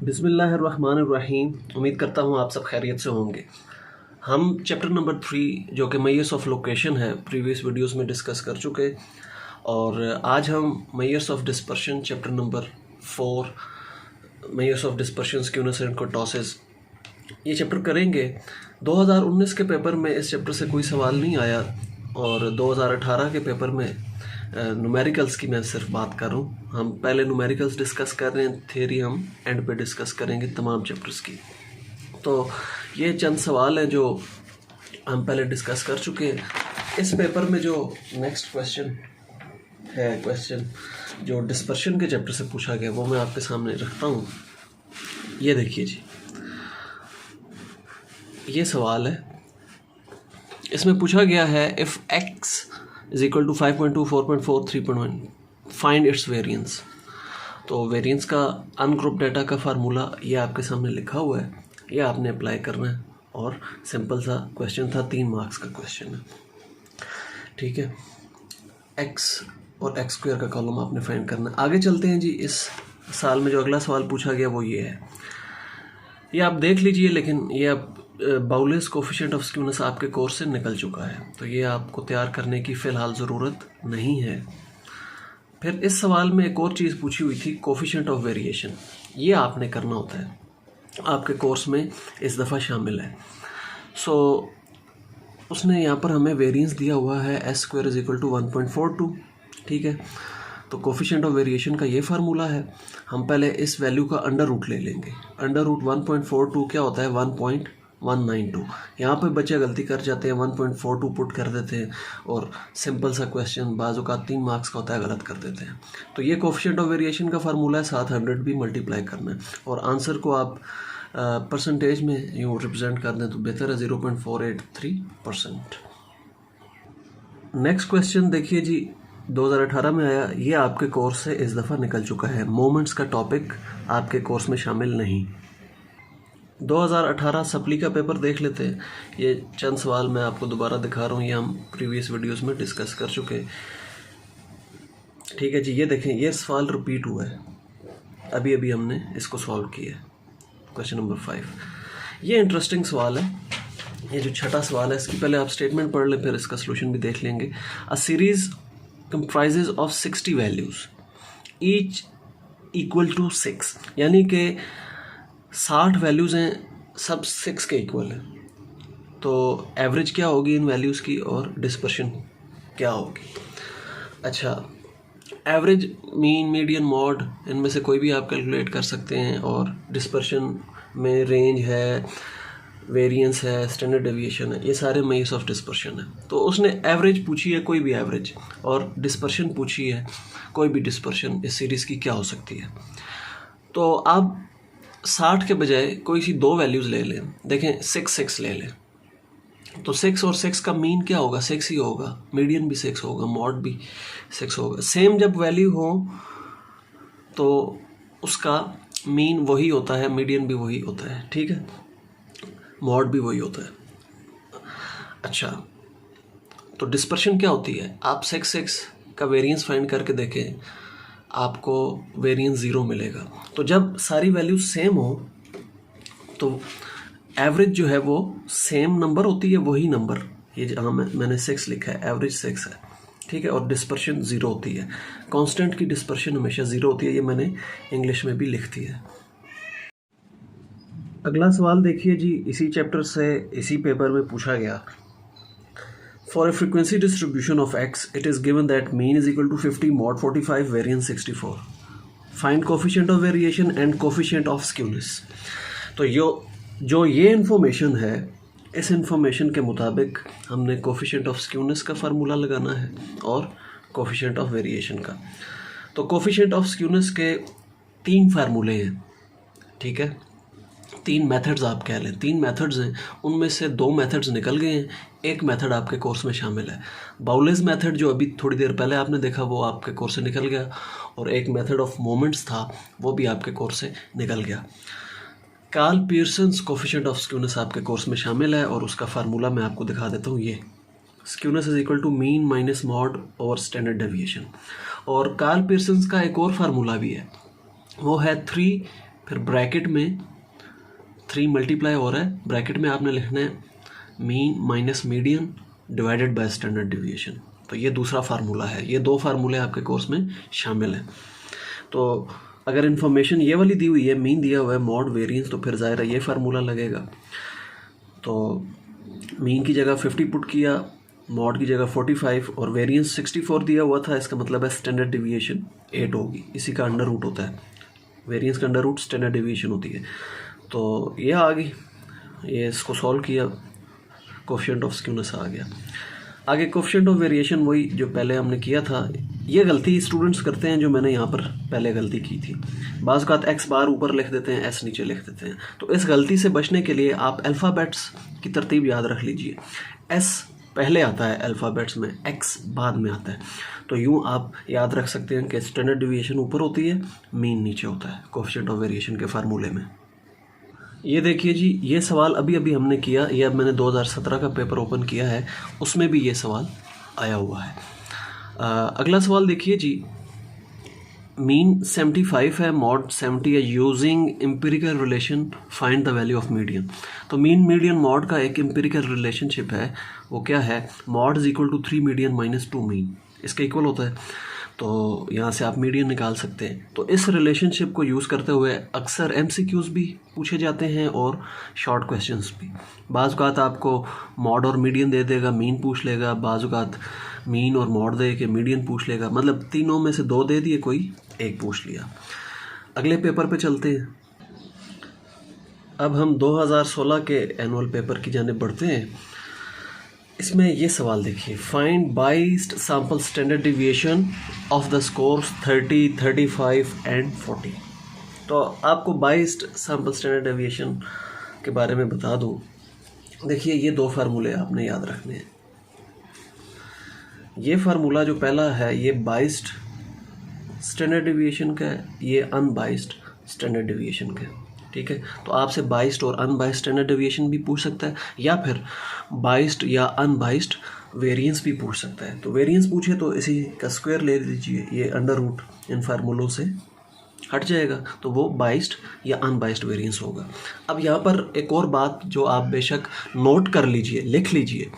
बिस्मिल्लाहिर्रहमानिर्रहीम। उम्मीद करता हूँ आप सब खैरियत से होंगे। हम चैप्टर नंबर 3 जो कि मेयर्स ऑफ लोकेशन है प्रीवियस वीडियोस में डिस्कस कर चुके, और आज हम measures of dispersion chapter number 4 measures of dispersion, skewness and kurtosis ये चैप्टर करेंगे। 2019 के पेपर में इस चैप्टर से कोई सवाल नहीं आया, और 2018 के पेपर में न्यूमेरिकल्स की मैं सिर्फ बात कर रहा हूँ। हम पहले न्यूमेरिकल्स डिस्कस कर रहे हैं, थ्योरी हम एंड पे डिस्कस करेंगे तमाम चैप्टर्स की। तो ये चंद सवाल हैं जो हम पहले डिस्कस कर चुके हैं। इस पेपर में जो नेक्स्ट क्वेश्चन है, क्वेश्चन जो डिस्पर्शन के चैप्टर से पूछा गया, वो मैं आपके सामने रखता हूँ। ये देखिए जी, ये सवाल है। इसमें पूछा गया है if x is equal to 5.2, 4.4, 3.1 find its variance. तो वेरिएंस का अनग्रुप डाटा का फार्मूला ये आपके सामने लिखा हुआ है, ये आपने अप्लाई करना है। और सिंपल सा क्वेश्चन था, 3 मार्क्स का क्वेश्चन है, ठीक है। x और x स्क्वायर का कॉलम आपने फाइंड करना है। आगे चलते हैं जी। इस साल में जो अगला सवाल पूछा गया वो ये है, ये आप देख लीजिए, लेकिन ये अब बाउलेस कोफिशिएंट ऑफ स्क्यूनेस आपके कोर्स से निकल चुका है, तो ये आपको तैयार करने की फ़िलहाल ज़रूरत नहीं है। फिर इस सवाल में एक और चीज़ पूछी हुई थी, कोफिशिएंट ऑफ वेरिएशन। ये आपने करना होता है, आपके कोर्स में इस दफ़ा शामिल है। सो उसने यहाँ पर हमें वेरिएंस दिया हुआ है S square is equal to 1.42, ठीक है। तो कोफिशिएंट ऑफ वेरिएशन का ये फार्मूला है। हम पहले इस वैल्यू का अंडर रूट ले लेंगे। अंडर रूट 1.42 क्या होता है, 1.192। यहाँ पे बच्चे गलती कर जाते हैं, 1.42 पुट कर देते हैं, और सिंपल सा क्वेश्चन बाजू का 3 मार्क्स का होता है, गलत कर देते हैं। तो ये कोफिशिएंट ऑफ वेरिएशन का फार्मूला है, साथ 100 भी मल्टीप्लाई करना है, और आंसर को आप परसेंटेज में यूँ रिप्रेजेंट कर दें तो बेहतर है, 0.483%। नेक्स्ट क्वेश्चन देखिए जी, 2018 में आया, ये आपके कोर्स से इस दफ़ा निकल चुका है। मोमेंट्स का टॉपिक आपके कोर्स में शामिल नहीं। 2018 सप्ली का पेपर देख लेते हैं। ये चंद सवाल मैं आपको दोबारा दिखा रहा हूँ, ये हम प्रीवियस वीडियोस में डिस्कस कर चुके हैं, ठीक है जी। ये देखें, ये सवाल रिपीट हुआ है, अभी अभी हमने इसको सॉल्व किया है, क्वेश्चन नंबर 5। ये इंटरेस्टिंग सवाल है, ये जो छठा सवाल है, इसकी पहले आप स्टेटमेंट पढ़ लें, फिर इसका सोल्यूशन भी देख लेंगे। A series comprises of 60 values each equal to 6, यानी कि 60 वैल्यूज़ हैं, सब 6 के इक्वल हैं। तो एवरेज क्या होगी इन वैल्यूज़ की, और डिस्पर्शन क्या होगी। अच्छा, एवरेज, मीन, मीडियन, मॉड, इनमें से कोई भी आप कैलकुलेट कर सकते हैं। और डिस्पर्शन में रेंज है, वेरिएंस है, स्टैंडर्ड डेविएशन है, ये सारे मेयर्स ऑफ डिस्पर्शन है। तो उसने एवरेज पूछी है, कोई भी एवरेज, और डिस्पर्शन पूछी है, कोई भी डिस्पर्शन इस सीरीज़ की क्या हो सकती है। तो आप 60 के बजाय कोई सी 2 वैल्यूज़ ले लें। देखें, 6 ले लें, तो 6 और 6 का मीन क्या होगा, 6 ही होगा। मीडियन भी 6 होगा, मॉड भी 6 होगा। सेम जब वैल्यू हो तो उसका मीन वही होता है, मीडियन भी वही होता है, ठीक है, मॉड भी वही होता है। अच्छा, तो डिस्पर्शन क्या होती है, आप 6 का वेरिएंस फाइंड करके देखें, आपको वेरिएंस 0 मिलेगा। तो जब सारी वैल्यूज सेम हो तो एवरेज जो है वो सेम नंबर होती है, वही नंबर, ये जहाँ मैंने 6 लिखा है, एवरेज 6 है, ठीक है। और डिस्पर्शन 0 होती है, कांस्टेंट की डिस्पर्शन हमेशा 0 होती है, ये मैंने इंग्लिश में भी लिख दिया है। अगला सवाल देखिए जी, इसी चैप्टर से इसी पेपर में पूछा गया। For a frequency distribution of x it is given that mean is equal to 50, mode 45, variance 64। Find coefficient of variation and coefficient of skewness. तो जो ये इन्फॉर्मेशन है, इस इन्फॉर्मेशन के मुताबिक हमने कोफिशिएंट ऑफ स्क्यूनेस का फार्मूला लगाना है और कोफिशिएंट ऑफ वेरिएशन का। तो कोफिशिएंट ऑफ स्क्यूनेस के 3 फार्मूले हैं, ठीक है, 3 मेथड्स आप कह लें, 3 मेथड्स हैं, उनमें से 2 मेथड्स निकल गए हैं, एक मेथड आपके कोर्स में शामिल है। बाउलेस मेथड जो अभी थोड़ी देर पहले आपने देखा, वो आपके कोर्स से निकल गया, और एक मेथड ऑफ मोमेंट्स था, वो भी आपके कोर्स से निकल गया। Karl Pearson's coefficient of skewness आपके कोर्स में शामिल है, और उसका फार्मूला मैं आपको दिखा देता हूँ। ये skewness is equal to mean minus mode over standard deviation. और कार्ल पियर्सन्स का एक और फार्मूला भी है, वो है 3 फिर ब्रैकेट में 3 मल्टीप्लाई हो रहा है, ब्रैकेट में आपने लिखना है mean minus median divided by standard deviation. तो ये दूसरा फार्मूला है। ये 2 फार्मूले आपके कोर्स में शामिल हैं। तो अगर इन्फॉर्मेशन ये वाली दी हुई है, मीन दिया हुआ है, मॉड वेरिएंस, तो फिर ज़ाहिर है ये फार्मूला लगेगा। तो मीन की जगह 50 पुट किया, मॉड की जगह 45 और वेरिएंस 64 दिया हुआ था, इसका मतलब है स्टैंडर्ड डिविएशन 8 होगी। इसी का अंडर रूट होता है, वेरिएंस का अंडर रूट स्टैंडर्ड डिविएशन होती है। तो ये आ गई, ये इसको सॉल्व किया, कोफिशिएंट ऑफ स्क्यूनेस आ गया। आगे कोफिशिएंट ऑफ वेरिएशन वही जो पहले हमने किया था। ये गलती स्टूडेंट्स करते हैं जो मैंने यहाँ पर पहले गलती की थी। बाज़ औक़ात एक्स बार ऊपर लिख देते हैं, एस नीचे लिख देते हैं। तो इस गलती से बचने के लिए आप अल्फ़ाबेट्स की तरतीब याद रख लीजिए। एस पहले आता है अल्फ़ाबेट्स में, एक्स बाद में आता है। तो यूँ आप याद रख सकते हैं कि स्टैंडर्ड डिविएशन ऊपर होती है, मीन नीचे होता है कोफिशिएंट ऑफ वेरिएशन के फार्मूले में। ये देखिए जी, ये सवाल अभी अभी हमने किया, ये अब मैंने 2017 का पेपर ओपन किया है, उसमें भी ये सवाल आया हुआ है। अगला सवाल देखिए जी, मीन 75 है, मॉड 70 है, using empirical relation find the value of median. तो मीन मीडियन मॉड का एक एम्पिरिकल रिलेशनशिप है, वो क्या है, mode is equal to 3 median minus 2 mean, इसका इक्वल होता है। तो यहाँ से आप मीडियन निकाल सकते हैं। तो इस रिलेशनशिप को यूज़ करते हुए अक्सर एमसीक्यूज़ भी पूछे जाते हैं और शॉर्ट क्वेश्चंस भी। बाज़ औक़ात आपको मॉड और मीडियन दे देगा, मीन पूछ लेगा, बाज़ औक़ात मीन और मॉड दे के मीडियन पूछ लेगा, मतलब तीनों में से 2 दे दिए, कोई एक पूछ लिया। अगले पेपर पे चलते हैं। अब हम 2016 के एनुअल पेपर की जानिब बढ़ते हैं। इसमें ये सवाल देखिए, find biased sample standard deviation of the scores 30, 35 and 40। तो आपको बाइस्ड सैम्पल स्टैंडर्ड डिविएशन के बारे में बता दूं। देखिए, ये 2 फार्मूले आपने याद रखने हैं। ये फार्मूला जो पहला है, ये बाइस्ड स्टैंडर्ड डिविएशन का है, ये अनबाइस्ड स्टैंडर्ड डिविएशन का है। ठीक है, तो आपसे बाइस्ड और अनबाइस्ड स्टैंडर्ड डिविएशन भी पूछ सकता है, या फिर बाइस्ड या अनबाइस्ड वेरिएंस भी पूछ सकता है। तो वेरिएंस पूछे तो इसी का स्क्वायर ले लीजिए, ये अंडर रूट इन फार्मूलों से हट जाएगा, तो वो बाइस्ड या अनबाइस्ड वेरिएंस होगा। अब यहाँ पर एक और बात जो आप बेशक नोट कर लीजिए, लिख लीजिए,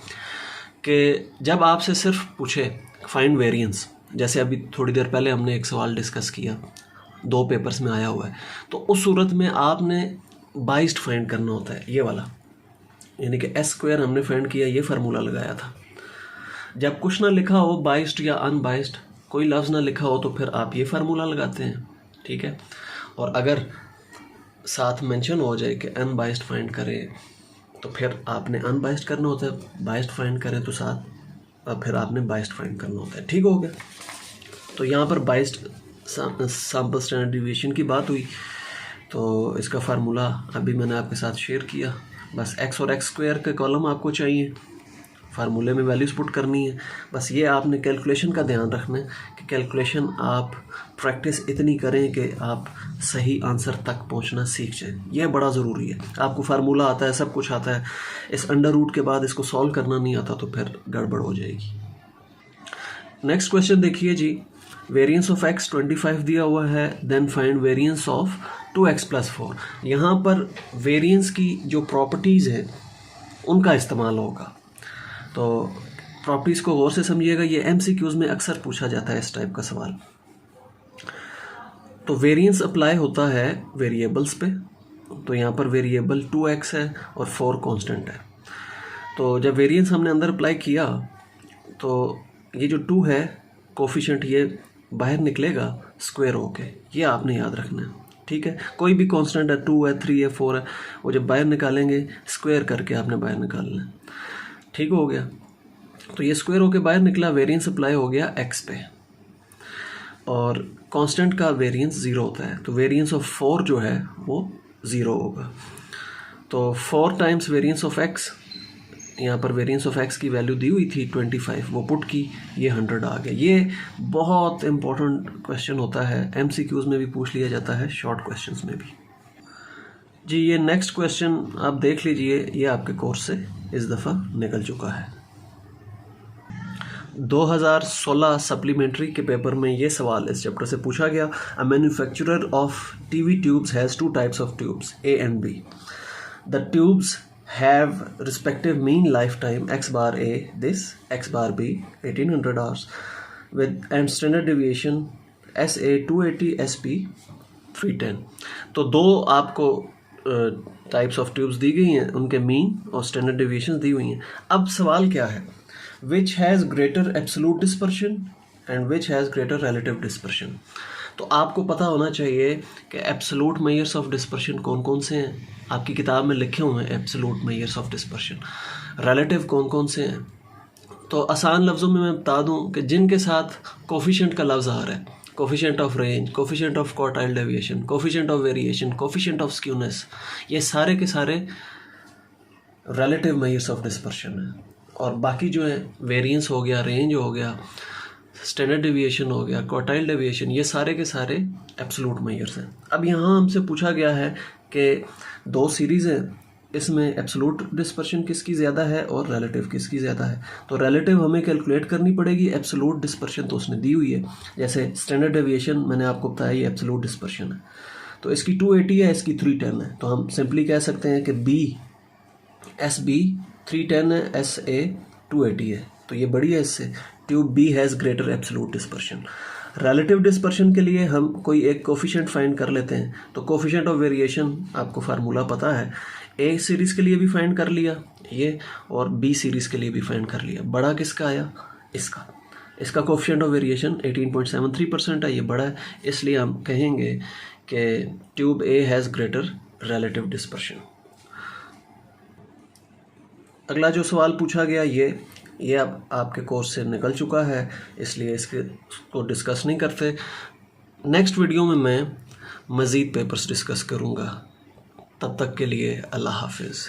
कि जब आपसे सिर्फ पूछे फाइंड वेरिएंस, जैसे अभी थोड़ी देर पहले हमने एक सवाल डिस्कस किया, 2 पेपर्स में आया हुआ है, तो उस सूरत में आपने बाइस्ड फाइंड करना होता है, ये वाला, यानी कि एस स्क्वायर हमने फाइंड किया, ये फार्मूला लगाया था। जब कुछ ना लिखा हो, बाइस्ड या अनबाइस्ड कोई लफ्ज़ ना लिखा हो, तो फिर आप ये फार्मूला लगाते हैं। ठीक है, और अगर साथ मेंशन हो जाए कि अनबाइस्ड फाइंड करें, तो फिर आपने अनबाइस्ड करना होता है, बाइस्ड फाइंड करें तो साथ फिर आपने बाइस्ड फाइंड करना होता है। ठीक हो गया। तो यहाँ पर बाइस्ड सैम्पल स्टैंडर्ड डिविएशन की बात हुई, तो इसका फार्मूला अभी मैंने आपके साथ शेयर किया। बस एक्स और एक्स स्क्वायर के कॉलम आपको चाहिए, फार्मूले में वैल्यूज़ पुट करनी है। बस ये आपने कैलकुलेशन का ध्यान रखना है कि कैलकुलेशन आप प्रैक्टिस इतनी करें कि आप सही आंसर तक पहुंचना सीख जाएं। यह बड़ा ज़रूरी है। आपको फार्मूला आता है, सब कुछ आता है, इस अंडर रूट के बाद इसको सॉल्व करना नहीं आता तो फिर गड़बड़ हो जाएगी। नेक्स्ट क्वेश्चन देखिए जी, वेरिएंस ऑफ एक्स 25 दिया हुआ है, then find variance of 2x + 4। यहाँ पर वेरिएंस की जो प्रॉपर्टीज़ हैं उनका इस्तेमाल होगा। तो प्रॉपर्टीज़ को गौर से समझिएगा, ये एमसीक्यूज़ में अक्सर पूछा जाता है इस टाइप का सवाल। तो वेरिएंस अप्लाई होता है वेरिएबल्स पे, तो यहाँ पर वेरिएबल 2x है और 4 कांस्टेंट है। तो जब वेरिएंस हमने अंदर अप्लाई किया तो ये जो 2 है कोफिशिएंट, ये बाहर निकलेगा स्क्वायर होके, ये आपने याद रखना है। ठीक है, कोई भी कांस्टेंट है, 2 है, 3 है, 4 है, वो जब बाहर निकालेंगे स्क्वायर करके आपने बाहर निकालना है। ठीक हो गया। तो ये स्क्वायर होके बाहर निकला, वेरिएंस अप्लाई हो गया x पे, और कांस्टेंट का वेरिएंस 0 होता है, तो वेरिएंस ऑफ 4 जो है वो 0 होगा। तो 4 टाइम्स वेरिएंस ऑफ x, यहाँ पर वेरिएंस ऑफ x की वैल्यू दी हुई थी 25, वो पुट की, ये 100 आ गया। ये बहुत इंपॉर्टेंट क्वेश्चन होता है, एमसीक्यूज़ में भी पूछ लिया जाता है, शॉर्ट क्वेश्चंस में भी। जी ये नेक्स्ट क्वेश्चन आप देख लीजिए, ये आपके कोर्स से इस दफ़ा निकल चुका है। 2016 सप्लीमेंट्री के पेपर में ये सवाल इस चैप्टर से पूछा गया। A manufacturer of TV tubes has 2 types of tubes, A and B. The tubes have respective mean lifetime x bar A this, x bar B 1800 hours with and standard deviation SA 280 SP 310। तो दो आपको types of tubes दी गई हैं, उनके mean और standard deviation दी हुई हैं। अब सवाल क्या है, which has greater absolute dispersion and which has greater relative dispersion. तो आपको पता होना चाहिए कि एब्सोल्यूट मेजर्स ऑफ डिस्पर्शन कौन कौन से हैं, आपकी किताब में लिखे हुए हैं absolute measures of dispersion. Relative कौन कौन से हैं, तो आसान लफ्ज़ों में मैं बता दूं कि जिनके साथ कोफिशिएंट का लफ्ज़ आ रहा है, coefficient of range, coefficient of quartile deviation, coefficient of variation, coefficient of skewness, ये सारे के सारे रिलेटिव मेजर्स ऑफ डिस्पर्शन है। और बाकी जो है वेरिएंस हो गया, रेंज हो गया, स्टैंडर्ड डेविएशन हो गया, क्वार्टाइल डेविएशन, ये सारे के सारे एब्सोल्यूट मेजर्स हैं। अब यहाँ हमसे पूछा गया है कि 2 सीरीज़ हैं, इसमें एब्सोल्यूट डिस्पर्शन किसकी ज़्यादा है और रिलेटिव किसकी ज़्यादा है। तो रिलेटिव हमें कैलकुलेट करनी पड़ेगी, एब्सोल्यूट डिस्पर्शन तो उसने दी हुई है। जैसे स्टैंडर्ड डेविएशन मैंने आपको बताया ये एब्सोल्यूट डिस्पर्शन है, तो इसकी 280 है, इसकी 310 है। तो हम सिंपली कह सकते हैं कि SB 310 है, SA 280 है, तो ये बड़ी है इससे। Tube B has greater absolute dispersion. Relative dispersion के लिए हम कोई एक कोफिशिएंट फाइंड कर लेते हैं। तो कोफिशिएंट ऑफ वेरिएशन आपको फार्मूला पता है, ए सीरीज़ के लिए भी फाइंड कर लिया ये, और बी सीरीज़ के लिए भी फाइंड कर लिया। बड़ा किसका आया, इसका कोफिशिएंट ऑफ वेरिएशन 18.73% है, ये बड़ा है, इसलिए हम कहेंगे कि tube A has greater relative dispersion. अगला जो सवाल पूछा गया ये अब आपके कोर्स से निकल चुका है, इसलिए इसको डिस्कस नहीं करते। नेक्स्ट वीडियो में मैं मज़ीद पेपर्स डिस्कस करूँगा। तब तक के लिए अल्लाह हाफिज़।